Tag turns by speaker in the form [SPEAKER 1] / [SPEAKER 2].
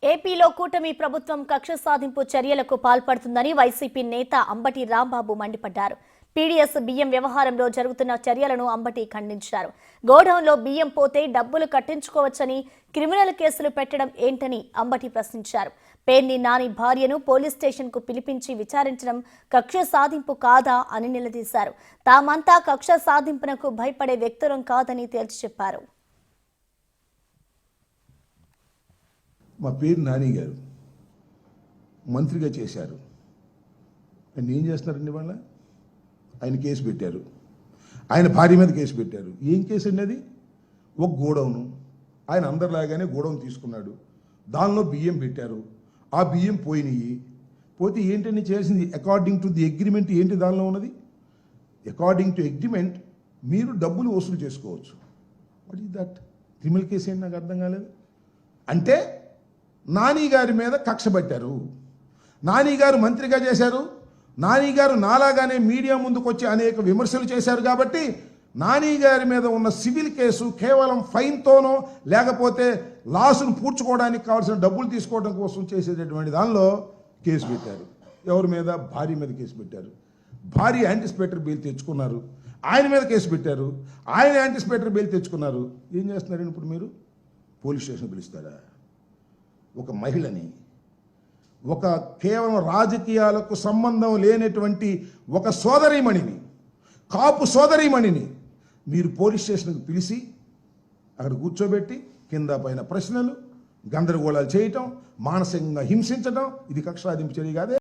[SPEAKER 1] ఏపీలో కూటమి ప్రభుత్వం కక్ష సాధింపు చర్యలకు పాల్పడుతుందని వైసీపీ నేత అంబటి రాంబాబు మండిపడ్డారు. పీడీఎస్ బియ్యం వ్యవహారంలో జరుగుతున్న చర్యలను అంబటి ఖండించారు. గోడౌన్లో బియ్యం పోతే డబ్బులు కట్టించుకోవచ్చని క్రిమినల్ కేసులు పెట్టడం ఏంటని అంబటి ప్రశ్నించారు. పేర్ని నాని భార్యను పోలీస్ స్టేషన్కు పిలిపించి విచారించడం కక్ష సాధింపు కాదా అని నిలదీశారు. తామంతా కక్ష సాధింపునకు భయపడే వ్యక్తులం కాదని తేల్చి చెప్పారు.
[SPEAKER 2] మా పేరు నాని గారు మంత్రిగా చేశారు. ఆయన ఏం చేస్తున్నారండి? వాళ్ళ ఆయన కేసు పెట్టారు, ఆయన భార్య మీద కేసు పెట్టారు. ఏం కేసు అండి అది? ఒక గోడౌను, ఆయన అందరిలాగానే గోడౌన్ తీసుకున్నాడు, దానిలో బియ్యం పెట్టారు, ఆ బియ్యం పోయినాయి. పోతే ఏంటని చేసింది? అకార్డింగ్ టు ది అగ్రిమెంట్ ఏంటి దానిలో ఉన్నది? అకార్డింగ్ టు అగ్రిమెంట్ మీరు డబ్బులు వసూలు చేసుకోవచ్చు. What is that? Criminal case ఏంటి? నాకు అర్థం కాలేదు. అంటే నాని గారి మీద కక్ష పెట్టారు. నాని గారు మంత్రిగా చేశారు, నాని గారు నాలాగానే మీడియా ముందుకు వచ్చి అనేక విమర్శలు చేశారు. కాబట్టి నాని గారి మీద ఉన్న సివిల్ కేసు కేవలం ఫైన్తోనో లేకపోతే లాసును పూడ్చుకోవడానికి కావాల్సిన డబ్బులు తీసుకోవడం కోసం చేసేటటువంటి దానిలో కేసు పెట్టారు. ఎవరి మీద? భార్య మీద కేసు పెట్టారు. భార్య యాంటిసిపేటరీ బెయిల్ తెచ్చుకున్నారు, ఆయన మీద కేసు పెట్టారు, ఆయన యాంటిసిపేటరీ బెయిల్ తెచ్చుకున్నారు. ఏం చేస్తున్నారండి ఇప్పుడు మీరు? పోలీస్ స్టేషన్ పిలుస్తారా? ఒక మహిళని, ఒక కేవలం రాజకీయాలకు సంబంధం లేనటువంటి ఒక సోదరీమణిని, కాపు సోదరీమణిని మీరు పోలీస్ స్టేషన్కి పిలిచి అక్కడ కూర్చోబెట్టి కింద పైన ప్రశ్నలు, గందరగోళాలు చేయటం, మానసికంగా హింసించడం, ఇది కక్ష సాధింపు చర్య కాదే.